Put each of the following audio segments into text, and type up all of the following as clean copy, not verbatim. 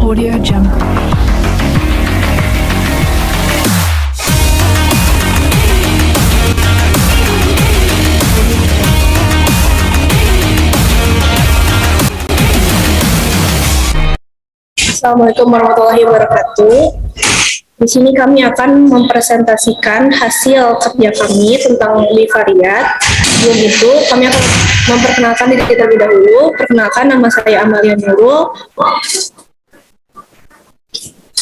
Audio Jungle. Assalamualaikum warahmatullahi wabarakatuh. Di sini kami akan mempresentasikan hasil kerja kami tentang bivariat. Sebelum itu, kami akan memperkenalkan diri kita terlebih dahulu. Perkenalkan, nama saya Amalia Nurul.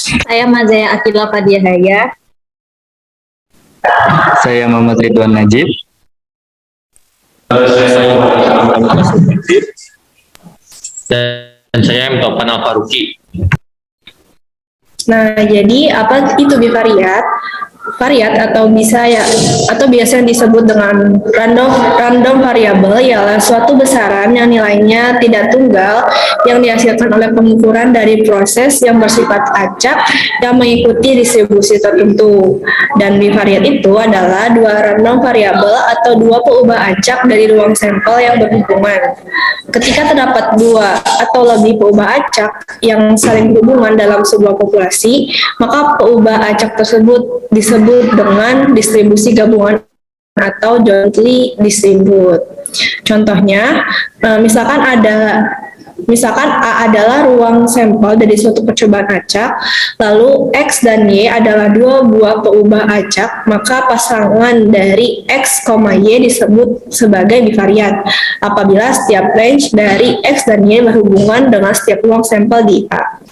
Saya Mazaya Akila Fadiahaya. Saya Muhammad Ridwan Najib. Dan saya M. Topan Al-Faruqi. Nah, jadi apa itu bivariat? Variat atau biasa disebut dengan random variable ialah suatu besaran yang nilainya tidak tunggal yang dihasilkan oleh pengukuran dari proses yang bersifat acak yang mengikuti distribusi tertentu. Dan bivariat itu adalah dua random variable atau dua peubah acak dari ruang sampel yang berhubungan. Ketika terdapat dua atau lebih peubah acak yang saling berhubungan dalam sebuah populasi, maka peubah acak tersebut disebut dengan distribusi gabungan atau jointly distribute. Contohnya, misalkan A adalah ruang sampel dari suatu percobaan acak, lalu X dan Y adalah dua buah peubah acak, maka pasangan dari X, Y disebut sebagai bivariat apabila setiap range dari X dan Y berhubungan dengan setiap ruang sampel di A.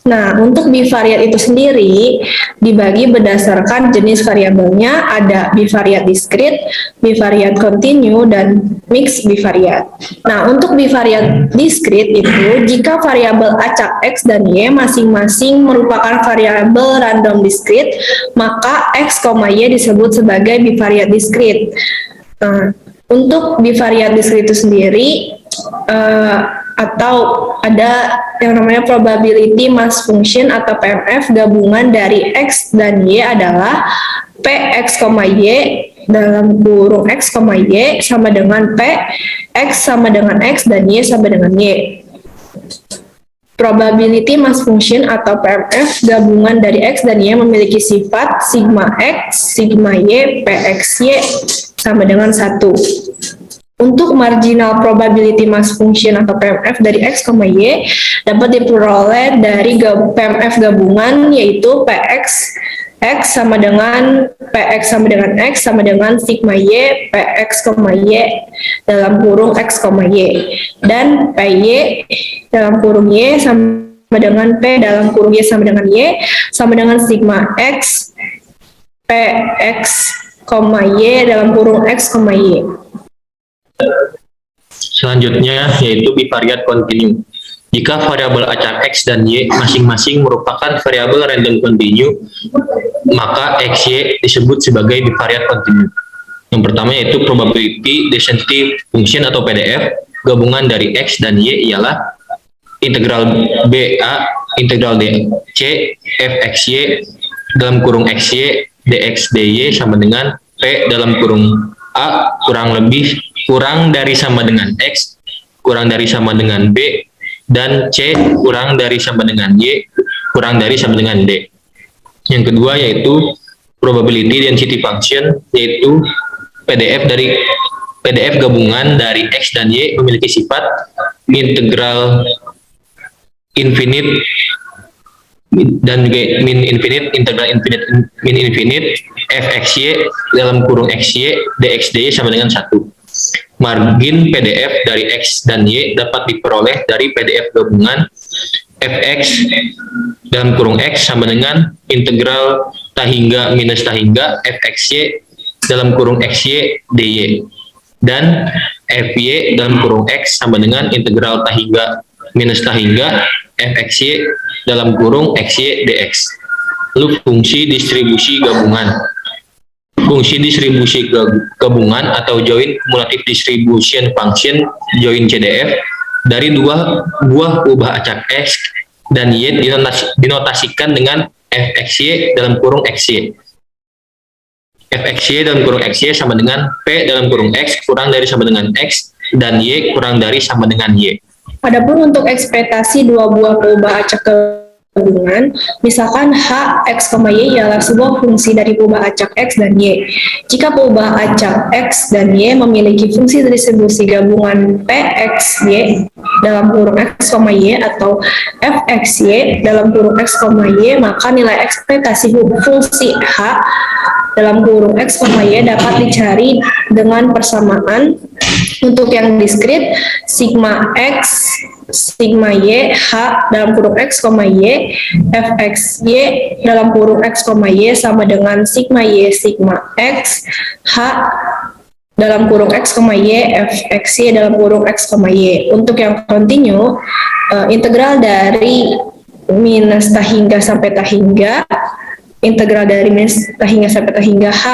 Nah, untuk bivariat itu sendiri dibagi berdasarkan jenis variabelnya, ada bivariat diskrit, bivariat kontinu, dan mix bivariat. Nah, untuk bivariat diskrit itu, jika variabel acak X dan Y masing-masing merupakan variabel random diskrit, maka X, Y disebut sebagai bivariat diskrit. Nah, untuk bivariat diskrit itu sendiri, atau ada yang namanya probability mass function atau PMF gabungan dari X dan Y adalah Px, Y dalam kurung X, Y sama dengan P, X sama dengan X dan Y sama dengan Y. Probability mass function atau PMF gabungan dari X dan Y memiliki sifat sigma X, sigma Y, Pxy sama dengan 1. Untuk marginal probability mass function atau PMF dari X, Y dapat diperoleh dari PMF gabungan yaitu Px X sama dengan Px sama dengan X sama dengan sigma Y Px, Y dalam kurung X, Y dan Py dalam kurung Y sama dengan P dalam kurung Y sama dengan Y sama dengan sigma X Px, Y dalam kurung X, Y. Selanjutnya yaitu bivariat kontinu. Jika variabel acak X dan Y masing-masing merupakan variabel random kontinu, maka XY disebut sebagai bivariat kontinu. Yang pertama yaitu probability density function atau PDF gabungan dari X dan Y ialah integral BA integral DC fxy dalam kurung XY dx dy sama dengan P dalam kurung A kurang dari sama dengan X, kurang dari sama dengan B, dan C kurang dari sama dengan Y, kurang dari sama dengan D. Yang kedua yaitu probability density function, yaitu PDF gabungan dari X dan Y memiliki sifat integral infinite dan juga min infinite, integral infinite, min infinite, fxy dalam kurung xy, dx dy sama dengan 1. Margin PDF dari X dan Y dapat diperoleh dari PDF gabungan fx dalam kurung X sama dengan integral tahingga minus tahingga fxy dalam kurung xy dy dan fy dalam kurung X sama dengan integral tahingga minus tahingga fxy dalam kurung xy dx. Lalu fungsi distribusi gabungan. Fungsi distribusi gabungan atau joint cumulative distribution function joint CDF dari dua buah ubah acak X dan Y dinotasikan dengan fxy dalam kurung xy. fxy dalam kurung xy sama dengan P dalam kurung X kurang dari sama dengan X dan Y kurang dari sama dengan Y. Adapun untuk ekspektasi dua buah peubah acak gabungan, misalkan H, X, Y ialah sebuah fungsi dari peubah acak X dan Y. Jika peubah acak X dan Y memiliki fungsi distribusi gabungan Px Y dalam kurung X, Y atau Fx Y dalam kurung X, Y, maka nilai ekspektasi fungsi H dalam kurung X, Y dapat dicari dengan persamaan untuk yang diskrit sigma X, sigma Y, H dalam kurung X, Y, Fx Y dalam kurung X, Y sama dengan sigma Y, sigma X, H dalam kurung X, Y, Fx Y dalam kurung X, Y. Untuk yang kontinu, integral dari minus ta hingga sampai ta hingga, integral dari minus ta hingga sampai ta hingga H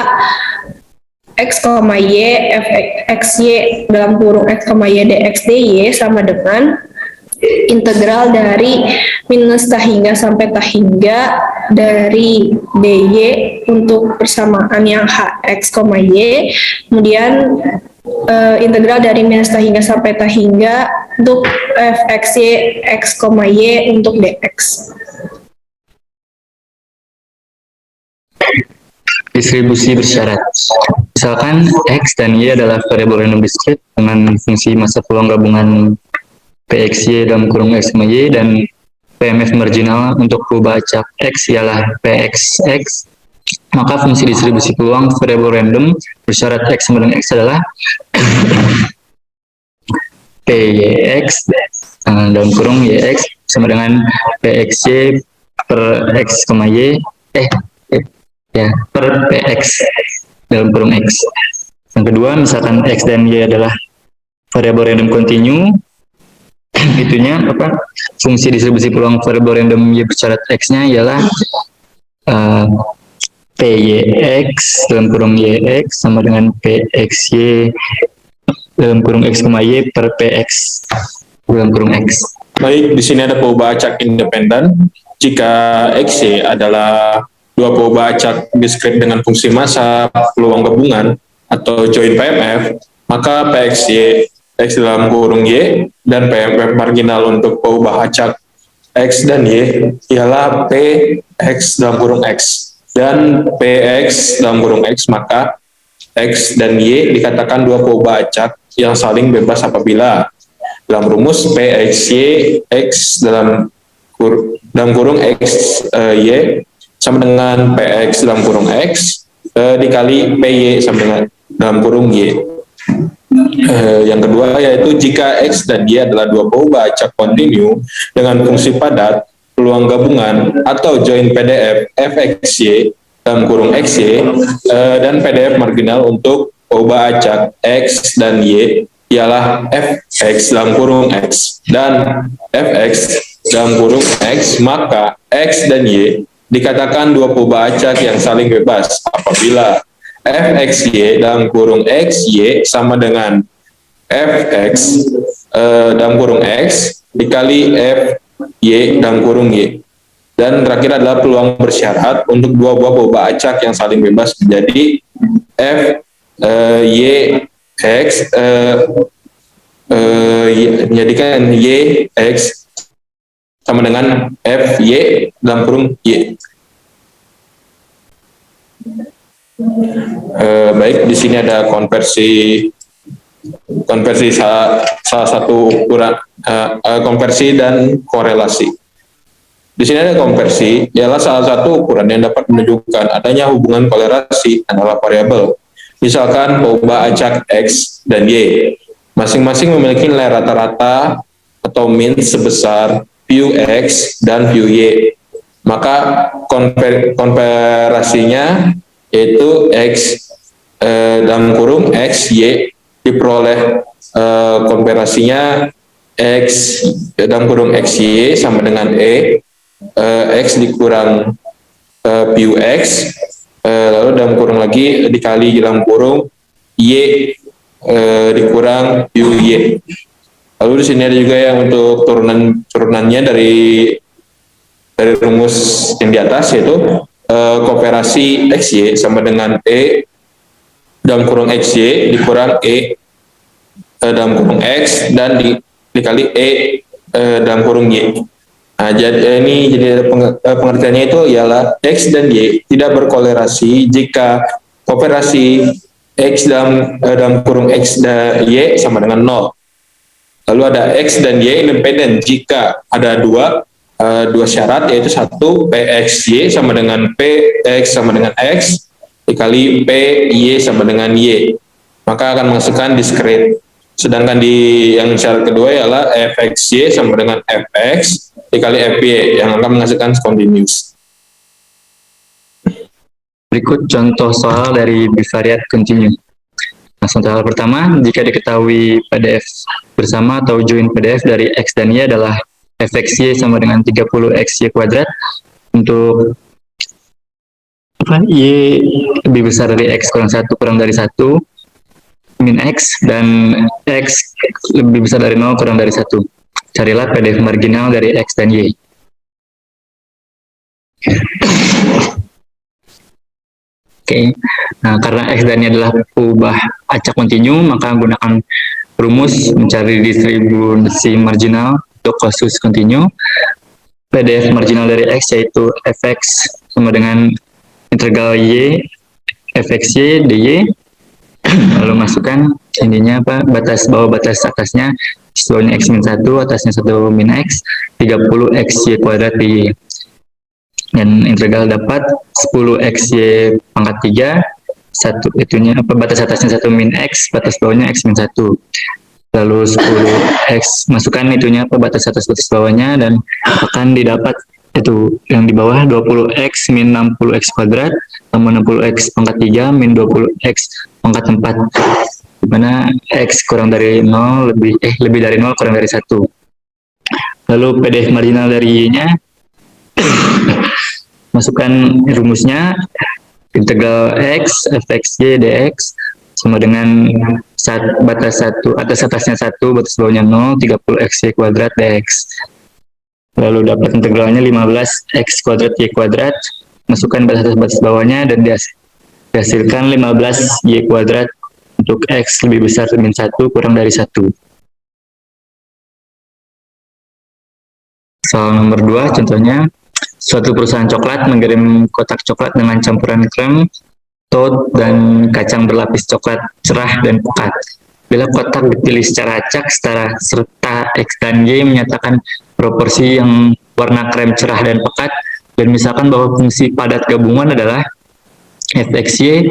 X, Y, Fx Y dalam kurung X, Y, dx, dy sama dengan integral dari minus ta hingga sampai ta hingga dari dy untuk persamaan yang Hx, Y, kemudian integral dari minus ta hingga sampai ta hingga untuk Fx Y, X, Y untuk dx. Distribusi bersyarat. Misalkan X dan Y adalah variabel random discrete dengan fungsi massa peluang gabungan Pxy dalam kurung X, Y dan PMF marginal untuk peubah acak X ialah Pxx, maka fungsi distribusi peluang variabel random bersyarat X sama dengan X adalah Pyx dalam kurung Yx sama dengan Pxy per X, Y per Px dalam kurung X. Yang kedua, misalkan X dan Y adalah variabel random kontinu, itunya fungsi distribusi peluang variabel random Y bersyarat X-nya ialah Pyx dalam kurung Yx sama dengan Pxy dalam kurung X, Y per Px dalam kurung X. Baik, di sini ada peubah acak independen. Jika Xy adalah dua peubah acak diskrit dengan fungsi massa peluang gabungan atau join PMF, maka Pxy X dalam kurung Y dan PMF marginal untuk peubah acak X dan Y ialah Px dalam kurung X dan Px dalam kurung X, maka X dan Y dikatakan dua peubah acak yang saling bebas apabila dalam rumus Pxy X dalam kurung X Y sama dengan Px dalam kurung X dikali Py sama dengan dalam kurung Y. Yang kedua yaitu jika X dan Y adalah dua peubah acak kontinu dengan fungsi padat peluang gabungan atau join PDF Fxy dalam kurung Xy dan PDF marginal untuk peubah acak X dan Y ialah Fx dalam kurung X dan Fx dalam kurung X, maka X dan Y dikatakan dua peubah acak yang saling bebas apabila Fxy dalam kurung Xy sama dengan Fx dalam kurung X dikali Fy dalam kurung Y. Dan terakhir adalah peluang bersyarat untuk dua buah peubah acak yang saling bebas menjadi Yx menjadikan Yx sama dengan Fy dalam kurung Y. Baik, di sini ada konversi salah satu ukuran konversi dan korelasi. Di sini ada konversi ialah salah satu ukuran yang dapat menunjukkan adanya hubungan korelasi antara variabel. Misalkan peubah acak X dan Y masing-masing memiliki nilai rata-rata atau min sebesar view X dan view Y. Maka komparasinya yaitu X dalam kurung X, Y diperoleh komparasinya X dalam kurung XY sama dengan X dikurang view X, lalu dalam kurung lagi dikali dalam kurung Y dikurang view Y. Lalu di sini ada juga yang untuk turunannya dari rumus yang di atas yaitu komparasi XY sama dengan dalam kurung XY dikurang dalam kurung X dan dikali dalam kurung Y. Nah, jadi pengertiannya itu ialah X dan Y tidak berkolerasi jika koperasi X dalam kurung X dan Y sama dengan 0. Lalu ada X dan Y independen jika ada dua syarat, yaitu satu PXY sama dengan PX sama dengan X dikali PY sama dengan Y, maka akan menghasilkan diskrit. Sedangkan yang syarat kedua ialah FXY sama dengan FX dikali FY yang akan menghasilkan continuous. Berikut contoh soal dari bivariate continue. Nah, soal pertama, jika diketahui PDF bersama atau join PDF dari X dan Y adalah fxy sama dengan 30xy kuadrat, untuk Y lebih besar dari X kurang 1 kurang dari 1 min X, dan X lebih besar dari 0 kurang dari 1. Carilah PDF marginal dari X dan Y. Oke. Nah, karena X dan Y adalah peubah acak kontinu, maka gunakan rumus mencari distribusi marginal untuk kasus kontinu. PDF marginal dari X yaitu fx sama dengan integral Y fxy dy. Lalu masukkan ininya batas bawah, batas atasnya bawahnya X min 1, atasnya 1 min X, 30xy kuadrat dy. Dan integral dapat 10xy pangkat 3, itunya batas atasnya 1 min X, batas bawahnya X min 1. Lalu 10x, masukkan itunya batas atas batas bawahnya, dan akan didapat itu yang di bawah 20x min 60x kuadrat tambah 60x pangkat 3 min 20x pangkat 4, dimana X kurang dari 0 lebih dari 0 kurang dari 1. Lalu PDF marginal dari Y-nya masukkan rumusnya, integral X fxy dx sama dengan batas 1 atasnya 1, batas bawahnya 0, 30xy kuadrat dx. Lalu dapat integralnya 15x kuadrat y kuadrat, masukkan batas bawahnya dan dihasilkan 15y kuadrat untuk X lebih besar min 1 kurang dari 1. Soal nomor 2 contohnya, suatu perusahaan coklat mengirim kotak coklat dengan campuran krem, toad, dan kacang berlapis coklat cerah dan pekat. Bila kotak dipilih secara acak serta X dan Y menyatakan proporsi yang warna krem cerah dan pekat, dan misalkan bahwa fungsi padat gabungan adalah fxy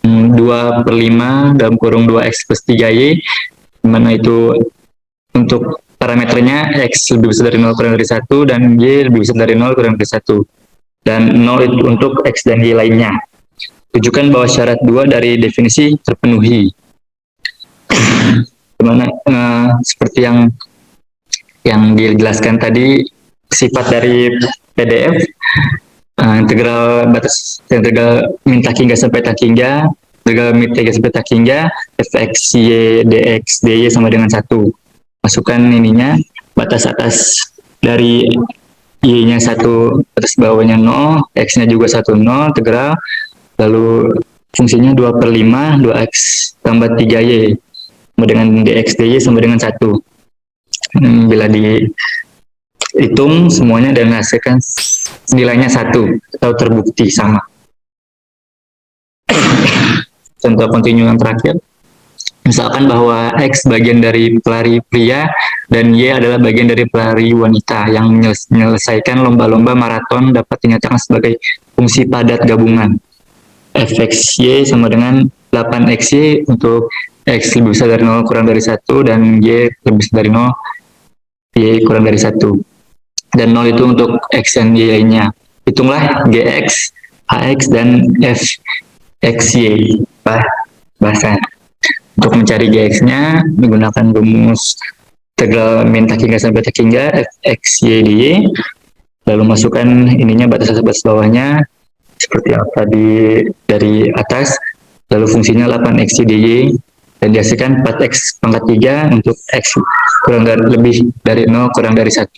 2/5 dalam kurung 2x plus 3y, dimana itu untuk parameternya X lebih besar dari 0 kurang dari 1 dan Y lebih besar dari 0 kurang dari 1, dan 0 itu untuk X dan Y lainnya. Tunjukkan bahwa syarat 2 dari definisi terpenuhi. Dimana seperti yang dijelaskan tadi, sifat dari PDF integral min tak hingga sampai tak hingga, integral min 3 sampai tak hingga fx y dx dy sama dengan 1. Masukkan ininya, batas atas dari y-nya 1, batas bawahnya 0, x-nya juga 1, 0, integral, lalu fungsinya 2/5 2x tambah 3y sama dengan dx dy sama dengan 1. Bila dihitung semuanya dan hasilkan nilainya 1 atau terbukti sama. Contoh kontinu yang terakhir, misalkan bahwa X bagian dari pelari pria dan Y adalah bagian dari pelari wanita yang menyelesaikan lomba-lomba maraton dapat dinyatakan sebagai fungsi padat gabungan. fxy sama dengan 8xy untuk X lebih besar dari 0 kurang dari 1 dan Y lebih besar dari 0, Y kurang dari 1. Dan 0 itu untuk X dan Y lainnya. Hitunglah GX, HX, dan FXY. Bahasa. Untuk mencari GX-nya menggunakan rumus integral min tak hingga sampai tak hingga fxy dy. Lalu masukkan ininya batas bawahnya seperti yang tadi dari atas. Lalu fungsinya 8xy dy dan dihasilkan 4x pangkat 3 untuk X kurang dari lebih dari 0 kurang dari 1.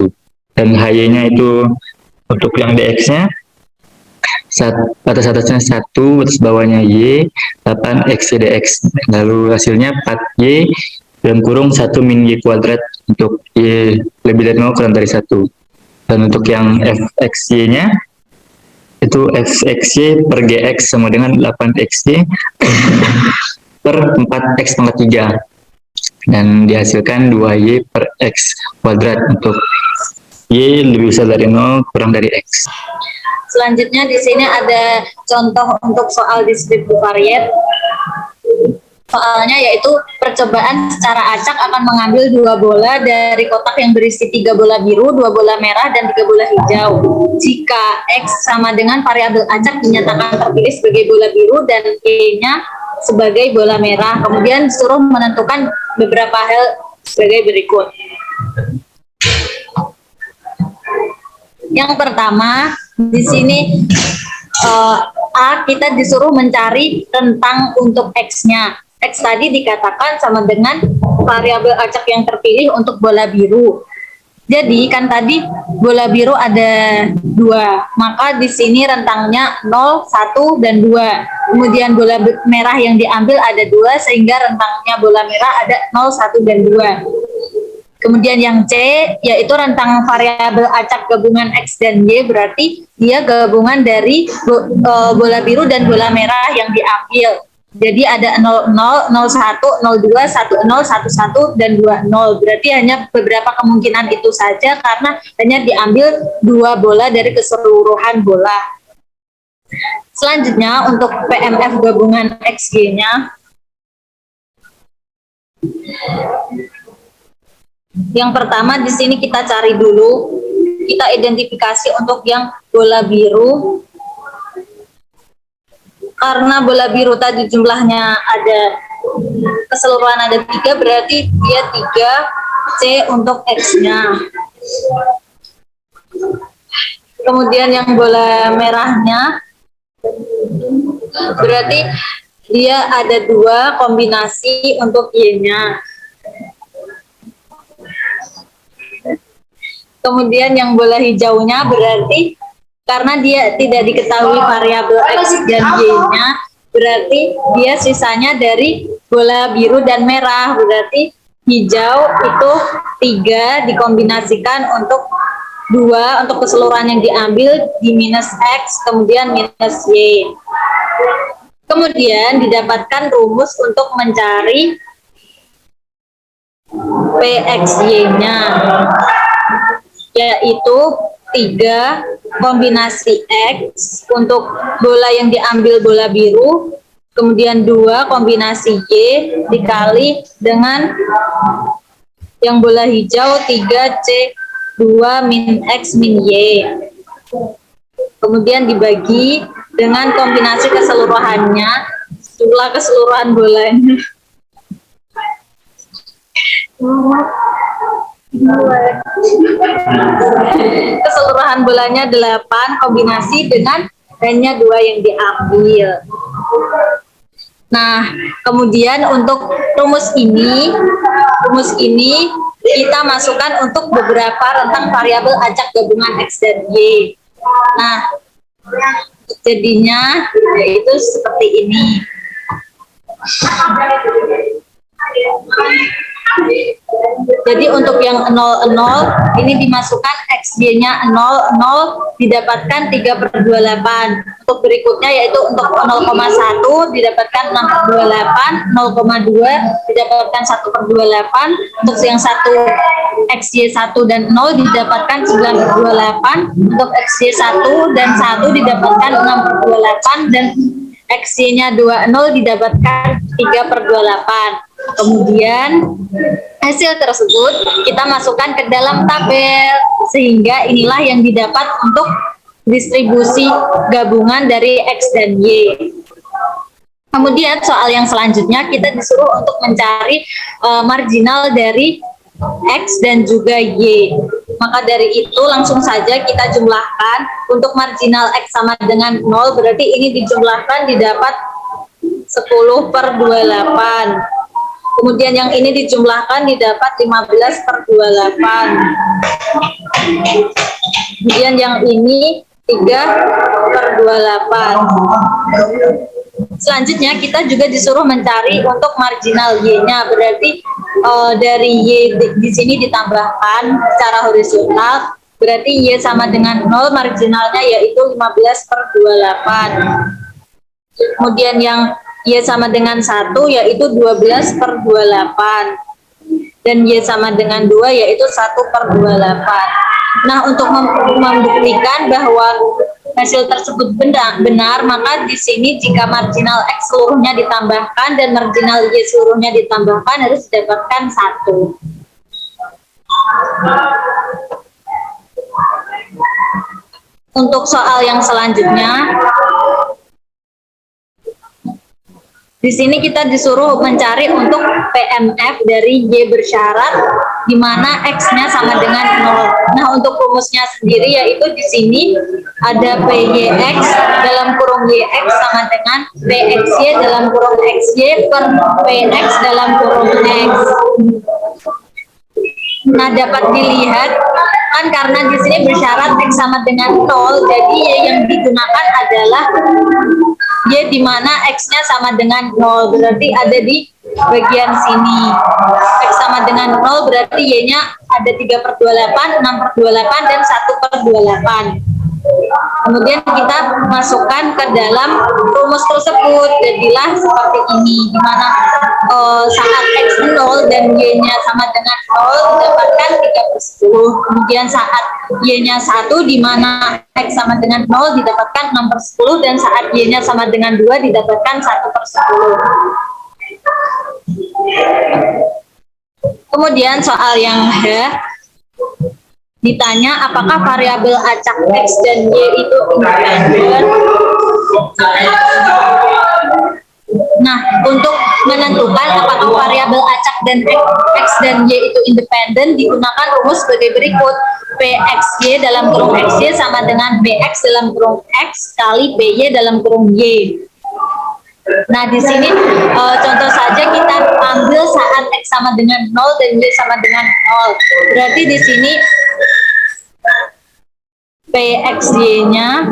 Dan HY-nya itu untuk yang DX-nya batas atasnya 1, batas bawahnya Y, 8x dx. Lalu hasilnya 4y dalam kurung 1 min Y kuadrat untuk Y lebih dari 0 kurang dari 1. Dan untuk yang fxy-nya itu fxy per gx sama dengan 8xy per 4x pangkat 3. Dan dihasilkan 2y per x kuadrat untuk y lebih besar dari 0 kurang dari x. Selanjutnya di sini ada contoh untuk soal discrete bivariate. Soalnya yaitu percobaan secara acak akan mengambil 2 bola dari kotak yang berisi 3 bola biru, 2 bola merah, dan 3 bola hijau. Jika X sama dengan variabel acak dinyatakan terpilih sebagai bola biru dan Y-nya sebagai bola merah. Kemudian disuruh menentukan beberapa hal sebagai berikut. Yang pertama, di sini A kita disuruh mencari rentang untuk X-nya. X tadi dikatakan sama dengan variabel acak yang terpilih untuk bola biru. Jadi kan tadi bola biru ada 2, maka di sini rentangnya 0, 1, dan 2. Kemudian bola merah yang diambil ada 2, sehingga rentangnya bola merah ada 0, 1, dan 2. Kemudian yang C, yaitu rentang variabel acak gabungan X dan Y, berarti dia gabungan dari bola biru dan bola merah yang diambil. Jadi ada 00, 01, 02, 10, 11, dan 20. Berarti hanya beberapa kemungkinan itu saja karena hanya diambil 2 bola dari keseluruhan bola. Selanjutnya untuk PMF gabungan XY-nya. Yang pertama di sini kita cari dulu, kita identifikasi untuk yang bola biru. Karena bola biru tadi jumlahnya ada, keseluruhan ada 3, berarti dia 3C untuk X-nya. Kemudian yang bola merahnya, berarti dia ada 2 kombinasi untuk Y-nya. Kemudian yang bola hijaunya berarti karena dia tidak diketahui variabel X dan Y-nya, berarti dia sisanya dari bola biru dan merah. Berarti hijau itu 3 dikombinasikan untuk 2 untuk keseluruhan yang diambil di minus X, kemudian minus Y. Kemudian didapatkan rumus untuk mencari PXY-nya, yaitu 3 kombinasi X untuk bola yang diambil bola biru, kemudian 2 kombinasi Y dikali dengan yang bola hijau 3C 2 min X min Y. Kemudian dibagi dengan kombinasi keseluruhannya, jumlah keseluruhan bolanya. Keseluruhan bolanya 8 kombinasi dengan hanya 2 yang diambil. Nah, kemudian untuk rumus ini kita masukkan untuk beberapa rentang variabel acak gabungan X dan Y. Nah, jadinya yaitu seperti ini. Jadi untuk yang 00 ini dimasukkan XY-nya 00 didapatkan 3/28. Untuk berikutnya yaitu untuk 0,1 didapatkan 6/28, 0,2 didapatkan 1/28. Untuk yang 1 XY1 dan 0 didapatkan 9/28. Untuk XY1 dan 1 didapatkan 6/28 dan XY-nya 20 didapatkan 3/28. Kemudian hasil tersebut kita masukkan ke dalam tabel, sehingga inilah yang didapat untuk distribusi gabungan dari X dan Y. Kemudian soal yang selanjutnya kita disuruh untuk mencari marginal dari X dan juga Y. Maka dari itu langsung saja kita jumlahkan. Untuk marginal X sama dengan 0, berarti ini dijumlahkan didapat 10/28. Kemudian yang ini dijumlahkan didapat 15/28. Kemudian yang ini 3/28. Selanjutnya kita juga disuruh mencari untuk marginal Y-nya, berarti dari Y di sini ditambahkan secara horizontal, berarti Y sama dengan 0, marginalnya yaitu 15/28. Kemudian yang Y sama dengan 1 yaitu 12/28. Dan Y sama dengan 2 yaitu 1/28. Nah, untuk membuktikan bahwa hasil tersebut benar, maka di sini jika marginal X seluruhnya ditambahkan dan marginal Y seluruhnya ditambahkan harus didapatkan 1. Untuk soal yang selanjutnya, di sini kita disuruh mencari untuk PMF dari Y bersyarat di mana X-nya sama dengan 0. Nah, untuk rumusnya sendiri yaitu di sini ada PYX dalam kurung YX sama dengan PXY dalam kurung XY per PX dalam kurung X. Nah, dapat dilihat kan karena di sini bersyarat X sama dengan 0, jadi Y yang digunakan adalah Y di mana X-nya sama dengan 0, berarti ada di bagian sini. X sama dengan 0 berarti Y-nya ada 3/28, 6/28, dan 1/28. Kemudian kita masukkan ke dalam rumus tersebut, jadilah seperti ini, di mana saat X 0 dan Y-nya sama dengan 0 didapatkan 3/10. Kemudian saat Y-nya 1 di mana X sama dengan 0 didapatkan 6/10, dan saat Y-nya sama dengan 2 didapatkan 1/10. Kemudian soal yang H, ditanya apakah variabel acak X dan Y itu independen. Nah, untuk menentukan apakah variabel acak dan X dan Y itu independen, digunakan rumus sebagai berikut. PXY dalam kurung XY sama dengan PX dalam kurung X kali PY dalam kurung Y. Nah, di sini contoh saja kita ambil saat X sama dengan 0 dan Y sama dengan 0. Berarti di sini PXY-nya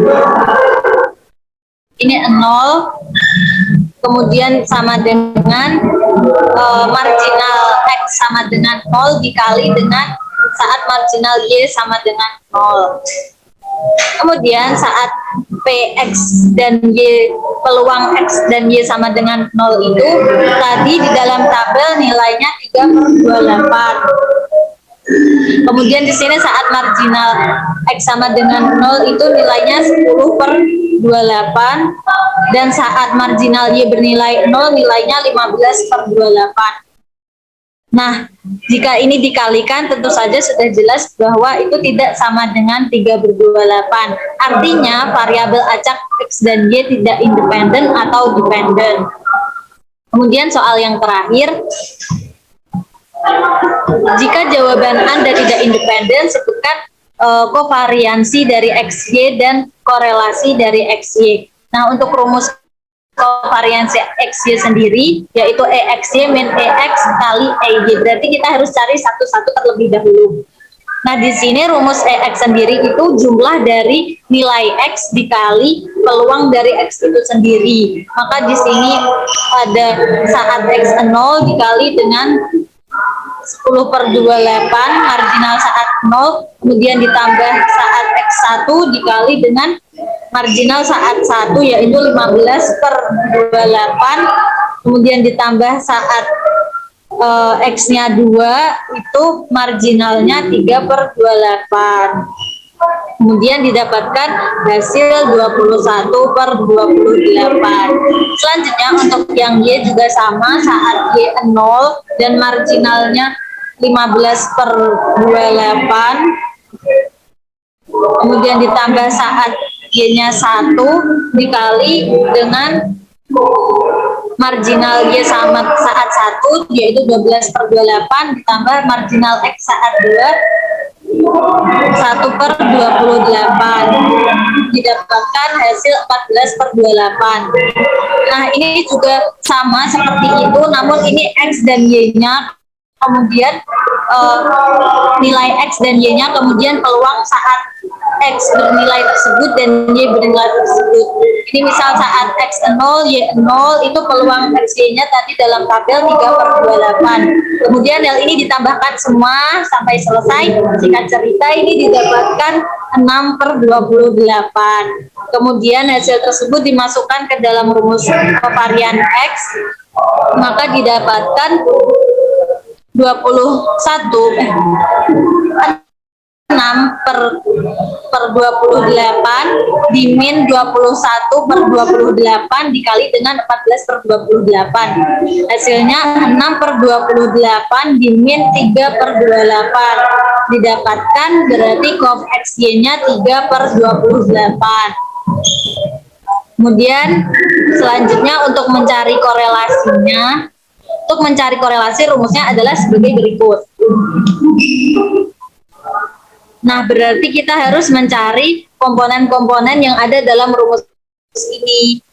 ini 0, kemudian sama dengan marginal X sama dengan 0 dikali dengan saat marginal Y sama dengan 0. Kemudian saat PX dan Y, peluang X dan Y sama dengan 0 itu tadi di dalam tabel nilainya 3/28. Kemudian di sini saat marginal X sama dengan 0 itu nilainya 10/28, dan saat marginal Y bernilai 0 nilainya 15/28. Nah, jika ini dikalikan tentu saja sudah jelas bahwa itu tidak sama dengan 3/28. Artinya variabel acak X dan Y tidak independen atau dependen. Kemudian soal yang terakhir, jika jawaban Anda tidak independen, sebutkan kovariansi dari XY dan korelasi dari XY. Nah, untuk rumus kovariansi XY sendiri yaitu EXY min EX kali EY. Berarti kita harus cari satu-satu terlebih dahulu. Nah, di sini rumus EX sendiri itu jumlah dari nilai X dikali peluang dari X itu sendiri. Maka di sini ada saat X 0 dikali dengan 10/28 marginal saat 0, kemudian ditambah saat X1 dikali dengan marginal saat 1 yaitu 15/28, kemudian ditambah saat X-nya 2 itu marginalnya 3/28. Kemudian didapatkan hasil 21/28. Selanjutnya untuk yang Y juga sama, saat Y 0 dan marginalnya 15/28. Kemudian ditambah saat Y-nya 1 dikali dengan marginal Y sama saat 1 yaitu 12/28 ditambah marginal X saat 2 1/28, didapatkan hasil 14/28. Nah, ini juga sama seperti itu, namun ini X dan Y-nya, kemudian nilai X dan Y-nya, kemudian peluang saat X bernilai tersebut dan Y bernilai tersebut. Ini misal saat X 0, Y 0, itu peluang XY-nya tadi dalam tabel 3/28. Kemudian hal ini ditambahkan semua sampai selesai. Singkat cerita ini didapatkan 6/28. Kemudian hasil tersebut dimasukkan ke dalam rumus varian X, maka didapatkan 6/28 di min 21/28 dikali dengan 14/28. Hasilnya 6/28 di min 3/28. Didapatkan berarti cof XY-nya 3/28. Kemudian selanjutnya untuk mencari korelasinya, rumusnya adalah sebagai berikut. Nah, berarti kita harus mencari komponen-komponen yang ada dalam rumus ini.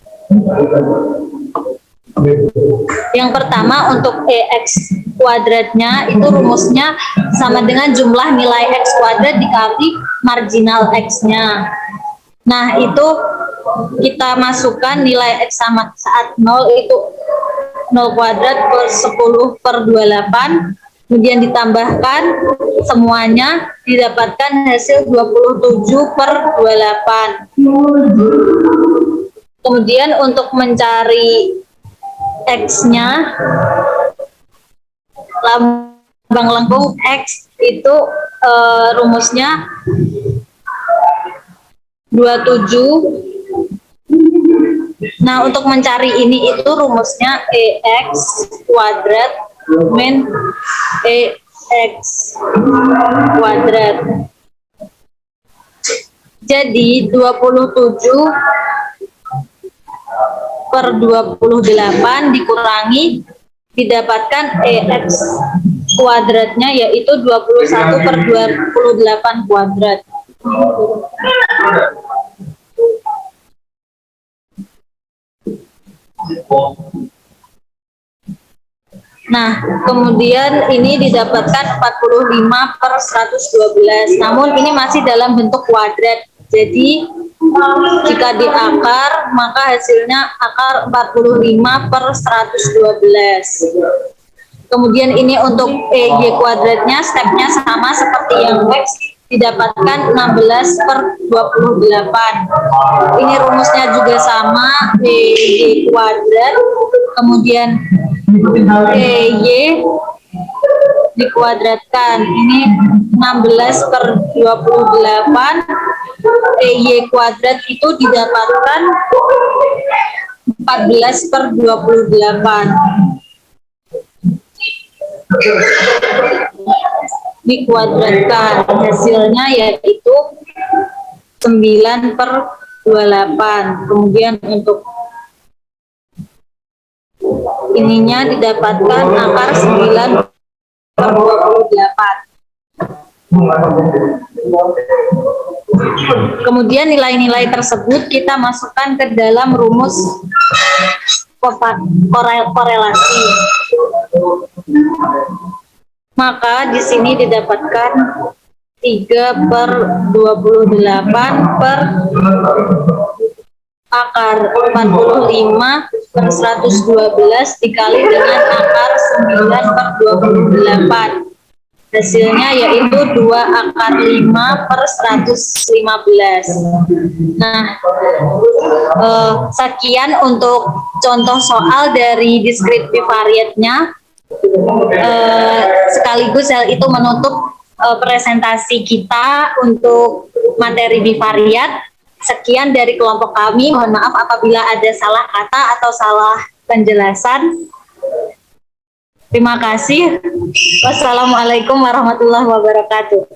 Yang pertama untuk EX kuadratnya itu rumusnya sama dengan jumlah nilai X kuadrat dikali marginal X-nya. Nah, itu kita masukkan nilai X sama saat 0 itu 0 kuadrat per 10/28. Kemudian ditambahkan semuanya, didapatkan hasil 27/28. Kemudian untuk mencari X-nya, lambang lengkung X itu rumusnya 27. Nah, untuk mencari ini itu rumusnya EX kuadrat min EX kuadrat. Jadi 27/28 dikurangi, didapatkan EX kuadratnya yaitu 21/28 kuadrat. Nah, kemudian ini didapatkan 45/112. Namun ini masih dalam bentuk kuadrat. Jadi jika diakar, maka hasilnya akar 45/112. Kemudian ini untuk EY kuadratnya stepnya sama seperti yang X, didapatkan 16/28. Ini rumusnya juga sama, EY kuadrat, kemudian EY dikuadratkan, ini 16/28, EY kuadrat itu didapatkan 14/28. Dikuadratkan, hasilnya yaitu 9/28. Kemudian untuk ininya didapatkan akar 9/28. Kemudian nilai-nilai tersebut kita masukkan ke dalam rumus korelasi. Maka di sini didapatkan 3/28 per akar 45/112 dikali dengan akar 9/28. Hasilnya yaitu 2 akar 5/115. Nah, sekian untuk contoh soal dari discrete bivariatnya. Sekaligus hal itu menutup presentasi kita untuk materi bivariat. Sekian dari kelompok kami. Mohon maaf apabila ada salah kata atau salah penjelasan. Terima kasih. Wassalamualaikum warahmatullahi wabarakatuh.